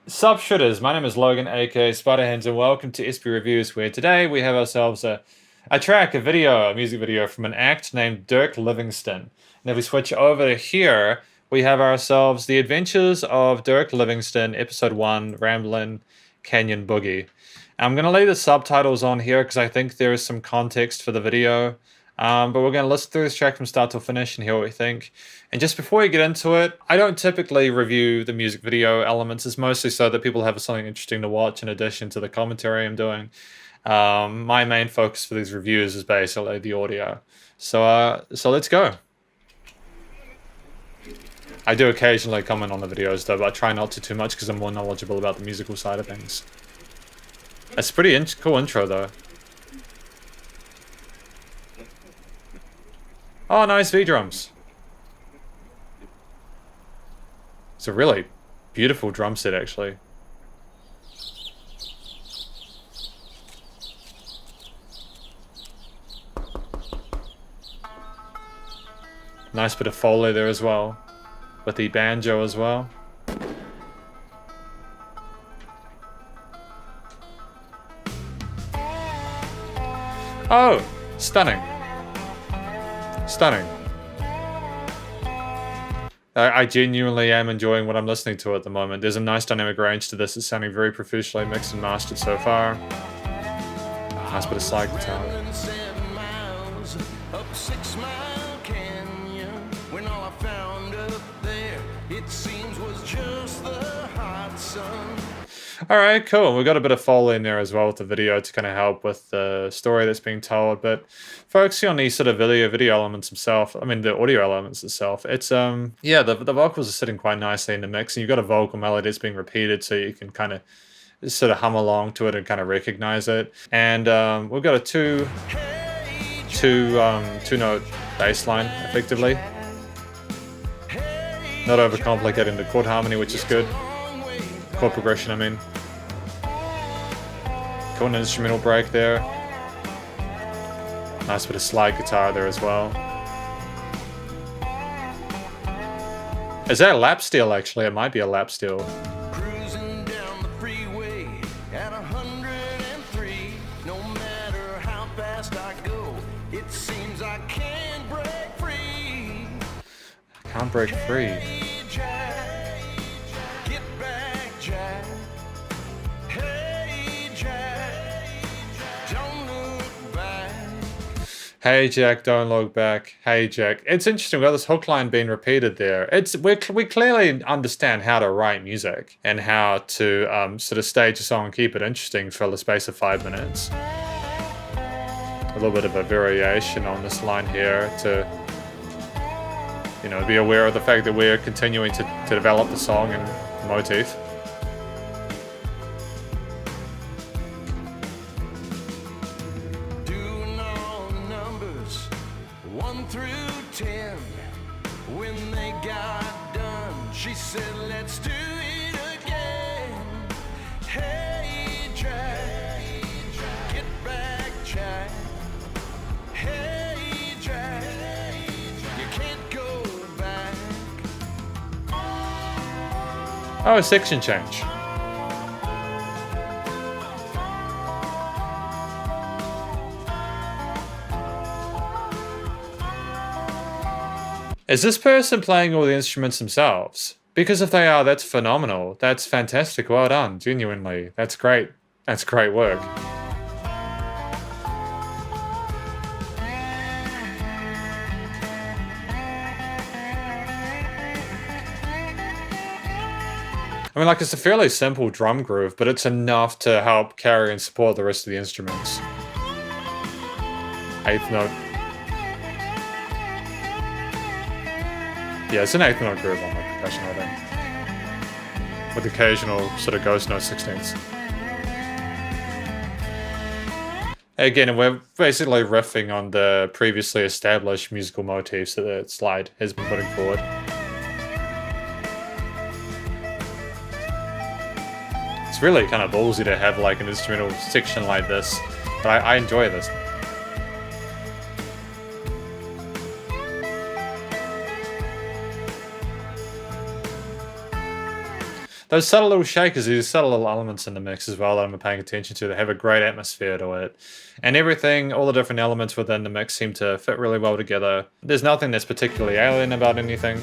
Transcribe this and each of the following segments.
Sup shitters, my name is Logan aka Spiderhands and welcome to SP Reviews, where today we have ourselves a music video from an act named Dirk Livingston. And if we switch over to here, we have ourselves The Adventures of Dirk Livingston, Episode 1, Ramblin Canyon Boogie. I'm going to leave the subtitles on here because I think there is some context for the video. But we're going to listen through this track from start to finish and hear what we think. And just before we get into it, I don't typically review the music video elements. It's mostly so that people have something interesting to watch in addition to the commentary I'm doing. My main focus for these reviews is basically the audio. So let's go. I do occasionally comment on the videos though, but I try not to too much because I'm more knowledgeable about the musical side of things. It's a pretty cool intro though. Oh, nice V-drums. It's a really beautiful drum set, actually. Nice bit of Foley there as well, with the banjo as well. Oh, stunning. Stunning. I genuinely am enjoying what I'm listening to at the moment. There's a nice dynamic range to this. It's sounding very professionally mixed and mastered so far. Nice bit of slide guitar. Alright, cool. We've got a bit of Foley in there as well with the video to kind of help with the story that's being told, but focusing on these sort of video elements themselves, I mean the audio elements itself, it's yeah, the vocals are sitting quite nicely in the mix, and you've got a vocal melody that's being repeated so you can kind of sort of hum along to it and kind of recognize it. And we've got a two note bass line effectively. Not overcomplicating the chord harmony, which is good. Chord progression, I mean. Got an instrumental break there. Nice bit of slide guitar there as well. Is that a lap steel actually? It might be a lap steel. Cruising down the freeway at 103. No matter how fast I go, it seems I can't break free. I can't break free. Hey Jack, don't look back. Hey Jack. It's interesting, we've got this hook line being repeated there. We clearly understand how to write music and how to sort of stage a song and keep it interesting for the space of 5 minutes. A little bit of a variation on this line here to, you know, be aware of the fact that we're continuing to develop the song and motif. When they got done, she said, let's do it again. Hey Jack, get back Jack. Hey Jack, you can't go back. Oh, a section change. Is this person playing all the instruments themselves? Because if they are, that's phenomenal. That's fantastic. Well done. Genuinely. That's great. That's great work. I mean, like, it's a fairly simple drum groove, but it's enough to help carry and support the rest of the instruments. 8th note. Yeah, it's an 8th note groove on the percussion, I think. With occasional sort of ghost note 16ths. Again, we're basically riffing on the previously established musical motifs that the slide has been putting forward. It's really kind of ballsy to have like an instrumental section like this, but I enjoy this. those subtle little shakers, these subtle little elements in the mix as well that I'm paying attention to, that have a great atmosphere to it. And everything, all the different elements within the mix seem to fit really well together. There's nothing that's particularly alien about anything.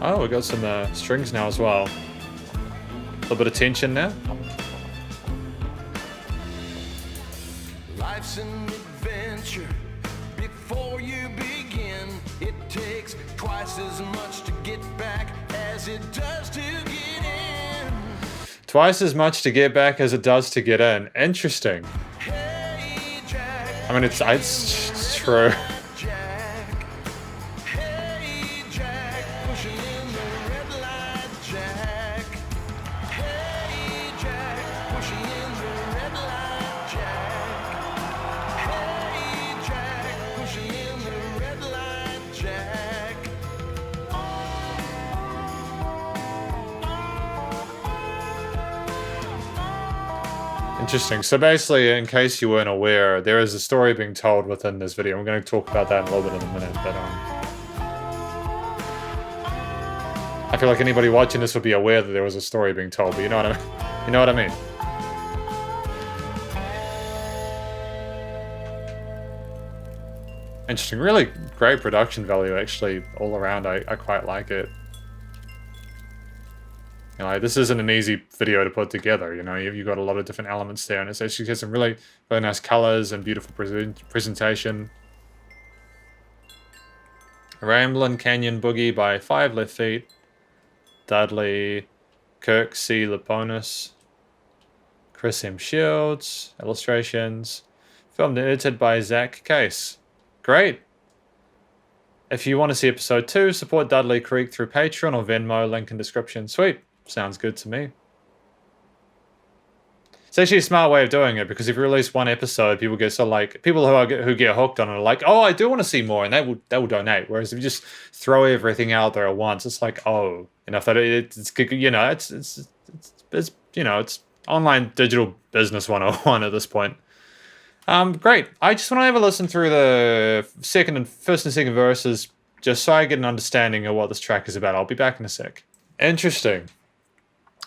Oh, we got some strings now as well. A little bit of tension there. Life's an adventure. Before you begin, it takes twice as much to get back as it does to get in. Twice as much to get back as it does to get in. Interesting. Hey, Jack. I mean, it's true. Jack. Hey, Jack. Pushing in the red light, Jack. Hey, Jack. Pushing in the red light, Jack. Hey, Jack. Pushing in the red light, Jack. Interesting. So basically, in case you weren't aware, there is a story being told within this video. I'm going to talk about that in a little bit in a minute, but I feel like anybody watching this would be aware that there was a story being told, but you know what I mean? You know what I mean? Interesting. Really great production value, actually, all around. I quite like it. You know, like, this isn't an easy video to put together. You know, you've got a lot of different elements there, and it's actually got some really nice colors and beautiful presentation. Ramblin Canyon Boogie by 5 Left Feet. Dudley Kirk C. Laponis. Chris M. Shields. Illustrations. Filmed and edited by Zach Case. Great. If you want to see episode 2, support Dudley Creek through Patreon or Venmo, link in description. Sweet. Sounds good to me. It's actually a smart way of doing it, because if you release one episode, people get people who get hooked on it are like, oh, I do want to see more, and they will donate. Whereas if you just throw everything out there at once, it's like, oh, you know, it's online digital business 101 at this point. Great. I just want to have a listen through the first and second verses, just so I get an understanding of what this track is about. I'll be back in a sec. Interesting.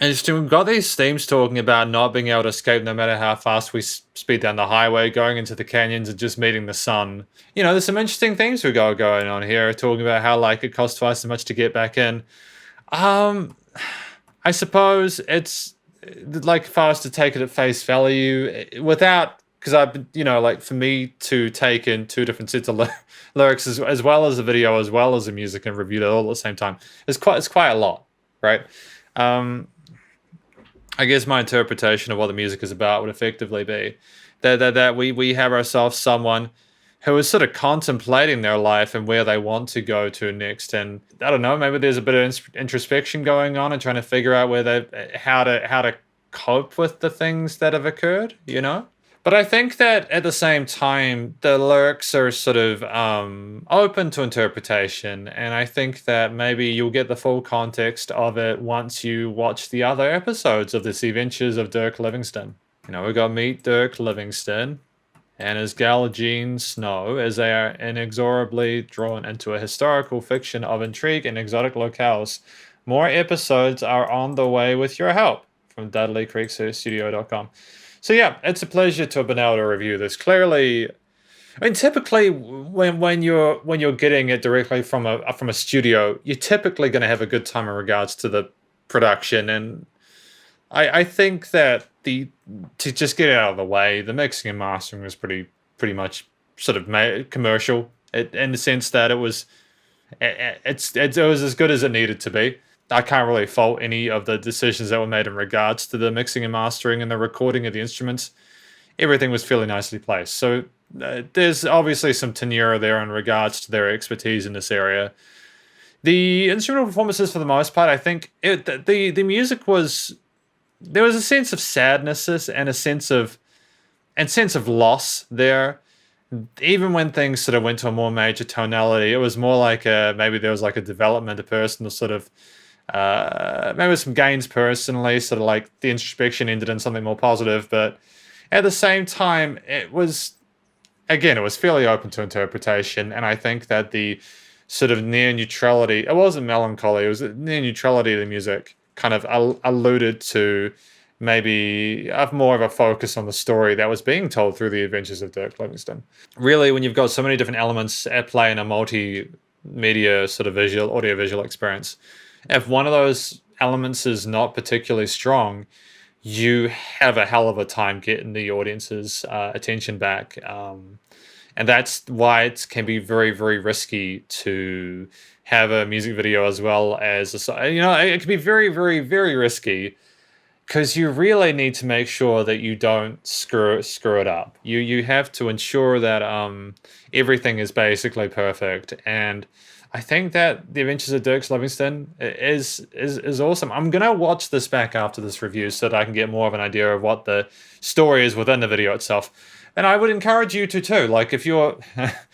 We've got these themes talking about not being able to escape no matter how fast we speed down the highway, going into the canyons and just meeting the sun. You know, there's some interesting themes we got going on here, talking about how, like, it costs twice as much to get back in. I suppose it's, like, if I was to take it at face value, without, because I've been, you know, like, for me to take in two different sets of lyrics, as well as the video, as well as the music, and review it all at the same time, it's quite a lot, right? I guess my interpretation of what the music is about would effectively be that we have ourselves someone who is sort of contemplating their life and where they want to go to next. And I don't know, maybe there's a bit of introspection going on and trying to figure out how to cope with the things that have occurred, you know? But I think that at the same time, the lyrics are sort of open to interpretation, and I think that maybe you'll get the full context of it once you watch the other episodes of this Adventures of Dirk Livingston. You know, we got Meet Dirk Livingston and his gal Jean Snow as they are inexorably drawn into a historical fiction of intrigue and exotic locales. More episodes are on the way with your help. From DudleyCreekStudio.com. So yeah, it's a pleasure to have been able to review this. Clearly, I mean, typically when you're getting it directly from a studio, you're typically going to have a good time in regards to the production, and I think that to just get it out of the way, the mixing and mastering was pretty much sort of commercial, in the sense that it was as good as it needed to be. I can't really fault any of the decisions that were made in regards to the mixing and mastering and the recording of the instruments. Everything was fairly nicely placed. So there's obviously some tenure there in regards to their expertise in this area. The instrumental performances, for the most part, I think the music was, there was a sense of sadness and a sense of loss there. Even when things sort of went to a more major tonality, it was more like maybe there was like a development, a personal sort of maybe some gains personally, sort of like the introspection ended in something more positive, but at the same time, it was fairly open to interpretation, and I think that the sort of near neutrality. It wasn't melancholy, it was near neutrality of the music, kind of alluded to maybe have more of a focus on the story that was being told through the Adventures of Dirk Livingston. Really, when you've got so many different elements at play in a multimedia sort of audiovisual experience, if one of those elements is not particularly strong, you have a hell of a time getting the audience's attention back. And that's why it can be very, very risky to have a music video as well as it can be very, very, very risky, because you really need to make sure that you don't screw it up. You have to ensure that everything is basically perfect. And I think that The Adventures of Dirk Livingston is awesome. I'm gonna watch this back after this review so that I can get more of an idea of what the story is within the video itself. And I would encourage you to too. Like, if you're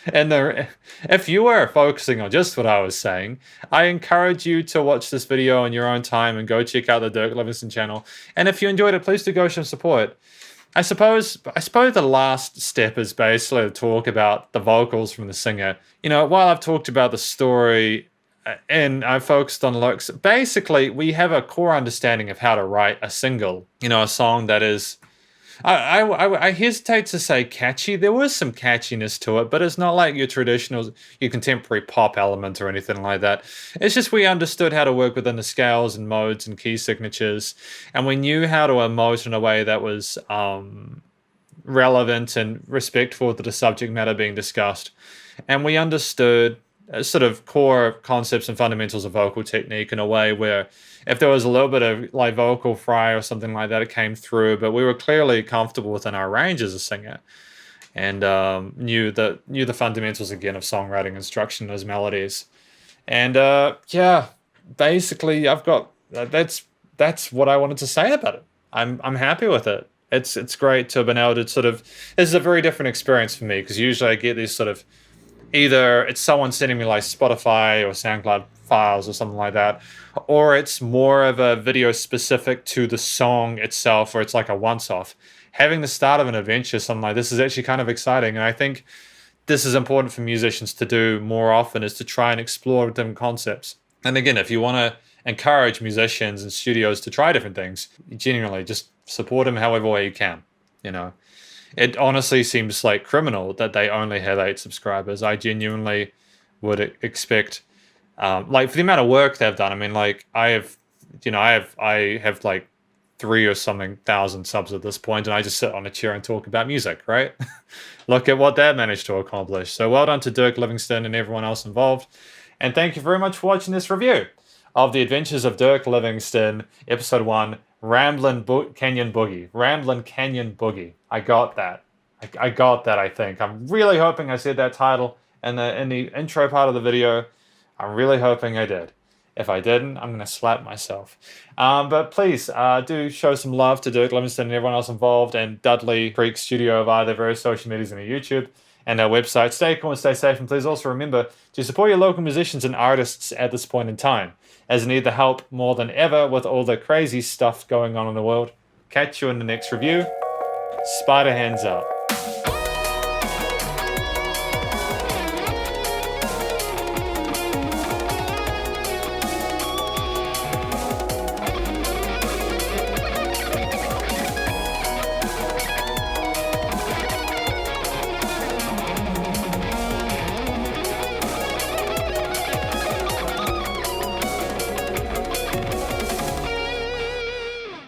if you were focusing on just what I was saying, I encourage you to watch this video on your own time and go check out the Dirk Livingston channel. And if you enjoyed it, please do go show support. I suppose the last step is basically to talk about the vocals from the singer. While I've talked about the story and I've focused on looks, basically we have a core understanding of how to write a single. A song that is, I hesitate to say catchy. There was some catchiness to it, but it's not like your contemporary pop element or anything like that. It's just we understood how to work within the scales and modes and key signatures, and we knew how to emote in a way that was relevant and respectful to the subject matter being discussed. And we understood sort of core concepts and fundamentals of vocal technique in a way where if there was a little bit of like vocal fry or something like that, it came through, but we were clearly comfortable within our range as a singer, and knew the fundamentals again of songwriting instruction, those melodies. And basically I've got that's what I wanted to say about it. I'm happy with it. It's great to have been able to sort of, this is a very different experience for me, because usually I get these sort of, either it's someone sending me like Spotify or SoundCloud files or something like that, or it's more of a video specific to the song itself, or it's like a once-off. Having the start of an adventure, something like this, is actually kind of exciting, and I think this is important for musicians to do more often, is to try and explore different concepts. And again, if you want to encourage musicians and studios to try different things, genuinely just support them however way you can. It honestly seems like criminal that they only have 8 subscribers. I genuinely would expect, like, for the amount of work they've done. I mean, like, I have like 3 or something thousand subs at this point, and I just sit on a chair and talk about music, right? Look at what that managed to accomplish. So well done to Dirk Livingston and everyone else involved. And thank you very much for watching this review of The Adventures of Dirk Livingston, Episode 1, Ramblin Canyon Boogie. Ramblin Canyon Boogie. I got that. I got that, I think. I'm really hoping I said that title in the intro part of the video. I'm really hoping I did. If I didn't, I'm going to slap myself. But please do show some love to Dirk Livingston and everyone else involved, and Dudley Creek Studio via their various social medias and their YouTube and our website. Stay cool and stay safe, and please also remember to support your local musicians and artists at this point in time, as they need the help more than ever with all the crazy stuff going on in the world. Catch you in the next review. Spider hands up.